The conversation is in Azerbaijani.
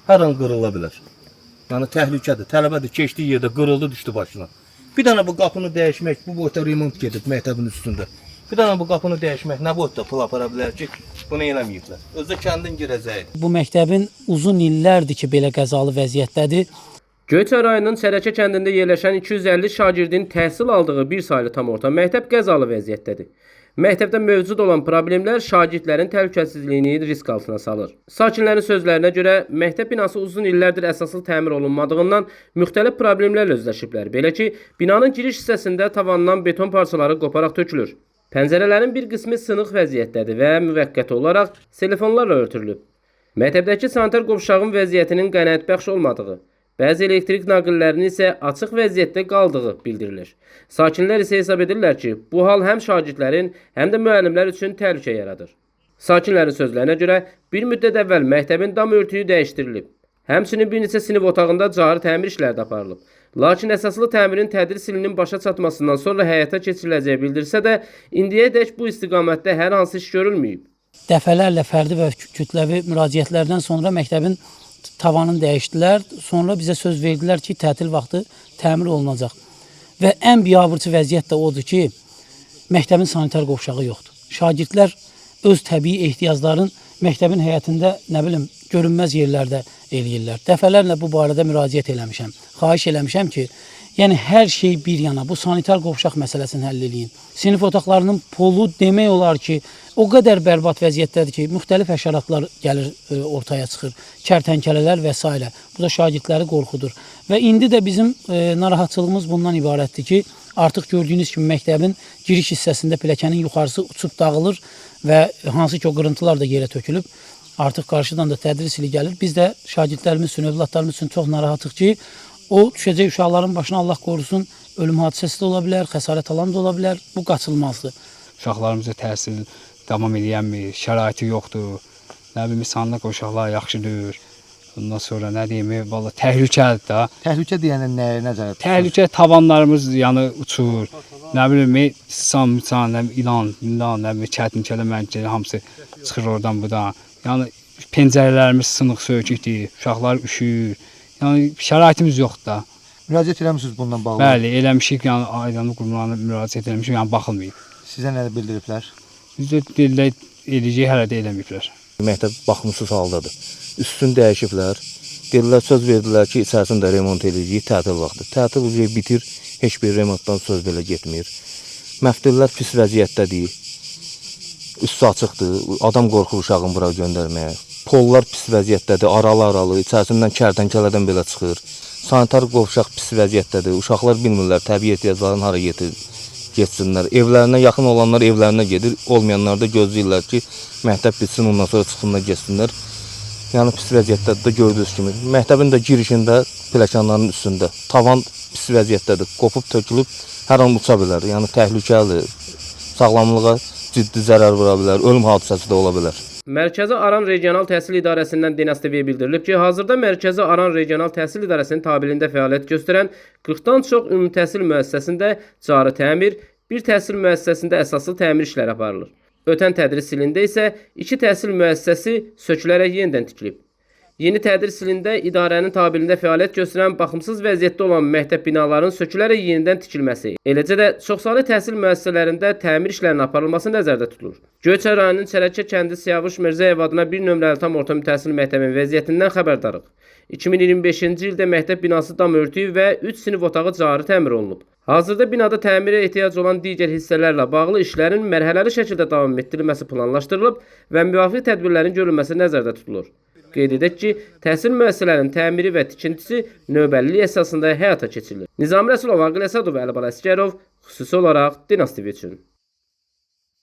hər an qırıla bilər. Yəni təhlükədir. Tələbədir, keçdiyi yerdə qırıldı, düşdü başına. Bir dənə bu qapını dəyişmək, bu boyda remont gedib məktəbin üstündə. Bir dənə bu qapını dəyişmək nə boyda pul apara bilər ki, bunu eləməyiblər. Özü kəndin girəcəyidir. Bu məktəbin uzun illərdir ki, belə qəzalı vəziyyətdədir. Göyçay rayonunun Sərəkə kəndində yerləşən 250 şagirdin təhsil aldığı bir saylı tam orta məktəb qəzalı vəziyyətdədir. Məktəbdə mövcud olan problemlər şagirdlərin təhlükəsizliyini risk altına salır. Sakinlərin sözlərinə görə məktəb binası uzun illərdir əsaslı təmir olunmadığından müxtəlif problemlərlə üzləşiblər. Belə ki, binanın giriş hissəsində tavandan beton parçaları qoparaq tökülür. Pəncərələrin bir qismi sınıq vəziyyətdədir və müvəqqəti olaraq telefonlarla örtülüb. Məktəbdəki sanitar qovşağın vəziyyətinin qənaətbəxş olmadığı, bəzi elektrik naqillərinin isə açıq vəziyyətdə qaldığı bildirilir. Sakinlər isə hesab edirlər ki, bu hal həm şagirdlərin, həm də müəllimlər üçün təhlükə yaradır. Sakinlərin sözlərinə görə bir müddət əvvəl məktəbin dam örtüyü dəyişdirilib. Həmçinin bir neçə sinif otağında cari təmir işləri də aparılıb. Lakin əsaslı təmirin tədris ilinin başa çatmasından sonra həyata keçiriləcəyi bildirsə də, indiyədək bu istiqamətdə hər hansı iş görülməyib. Dəfələrlə fərdi və kütləvi müraciətlərdən sonra məktəbin tavanını dəyişdilər. Sonra bizə söz verdilər ki, tətil vaxtı təmir olunacaq. Və ən biabırçı vəziyyət də odur ki, məktəbin sanitar qovşağı yoxdur. Şagirdlər öz təbii ehtiyacların məktəbin həyətində, nə bilim, görünməz yerlərdə eləyirlər. Dəfələrlə bu barədə müraciət eləmişəm. Xahiş eləmişəm ki, yəni hər şey bir yana, bu sanitar qovşaq məsələsini həll eləyin. Sinif otaqlarının polu demək olar ki, o qədər bərbad vəziyyətdədir ki, müxtəlif həşəratlar gəlir ortaya çıxır, kərtənkələlər və s. Bu da şagirdləri qorxudur. Və indi də bizim narahatçılığımız bundan ibarətdir ki, artıq gördüyünüz kimi məktəbin giriş hissəsində pilləkənin yuxarısı uçub dağılır və hansı ki o qırıntılar da yerə tökülüb. Artıq qarşıdan da tədris ili gəlir. Biz də şagirdlərimiz üçün, övladlarımız üçün çox narahatıq ki, o düşəcək uşaqların başına Allah qorusun, ölüm hadisəsi də ola bilər, xəsarət alan da ola bilər. Bu qaçılmazdır. Uşaqlarımıza təhsil davam edənmir, şəraiti yoxdur. Nə bilim, insanlıq uşaqlar yaxşıdır. Ondan sonra nə deyim, valla təhlükədir də. Təhlükə deyəndə nəyə nəzərdə tutursunuz? Təhlükə, tavanlarımız yəni uçur. Nə bilim, ilan, nə bilim, kərtənkələ məncəli hamısı çıxır oradan buradan. Yəni pəncərələrimiz sınıq sökükdür, uşaqlar üşür. Yəni şəraitimiz yoxdur da. Müraciət eləmisiniz bundan bağlı? Bəli, eləmişik, yəni aidanlıq qurumlarına müraciət eləmişik, yəni baxılmayıb. Sizə nə bildiriblər? Biz də dildə eləyəcək, hələ də eləməyiblər. Məktəb baxımsız haldadır. Üstünü dəyişiblər. Dedilər, söz verdilər ki, içərisində remont edəcəyik tətil vaxtı. Tətil bitir, heç bir remontdan söz belə getmir. Məftillər pis vəziyyətdədir. Üstü açıqdır, adam qorxur uşağın bura göndərməyə. Pollar pis vəziyyətdədir, aralı, içərisindən kərtənkələdən belə çıxır. Sanitar qovşaq pis vəziyyətdədir, uşaqlar bilmirlər təbii ehtiyaclarını hara getsinlər. Evlərinə yaxın olanlar evlərinə gedir, olmayanlar da gözləyirlər ki, məktəb bitsin, ondan sonra çıxsınlar, getsinlər. Yəni pis vəziyyətdədir də gördüyünüz kimi. Məktəbin də girişində, pilləkənlərin üstündə tavan pis vəziyyətdədir, qopub tökülüb, hər an uça bilər. Yəni təhlükəlidir, sağlamlığa ciddi zərər vura bilər, ölüm hadisəsi də ola bilər. Mərkəzi Aran Regional Təhsil İdarəsindən Dinas TV-yə bildirilib ki, hazırda Mərkəzi Aran Regional Təhsil İdarəsinin tabeliyində fəaliyyət göstərən 40-dan çox ümumi təhsil müəssisəsində cari təmir, bir təhsil müəssisəsində əsaslı təmir işləri aparılır. Ötən tədris ilində isə 2 təhsil müəssisəsi sökülərək yenidən tikilib. Yeni tədris ilində idarənin tabeliyində fəaliyyət göstərən baxımsız vəziyyətdə olan məktəb binalarının sökülərək yenidən tikilməsi, eləcə də çoxsaylı təhsil müəssisələrində təmir işlərinin aparılması nəzərdə tutulur. Göyçay rayonunun Sərəkə kəndi Siyavuş Mirzəyev adına bir nömrəli tam orta təhsil məktəbinin vəziyyətindən xəbərdarıq. 2025-ci ildə məktəb binası dam örtüyü və 3 sinif otağı cari təmir olunub. Hazırda binada təmirə ehtiyac olan digər hissələrlə bağlı işlərin mərhələli şəkildə davam etdirilməsi planlaşdırılıb və müvafiq tədbirlərin görülməsi nəzərdə tutulur. Qeyd edək ki, təhsil müəssisələrinin təmiri və tikintisi növbəliliyi əsasında həyata keçirilir. Nizami Rəsulov, Aqil Əsədov və Əli Bala Əsgərov xüsusi olaraq Dinas TV üçün.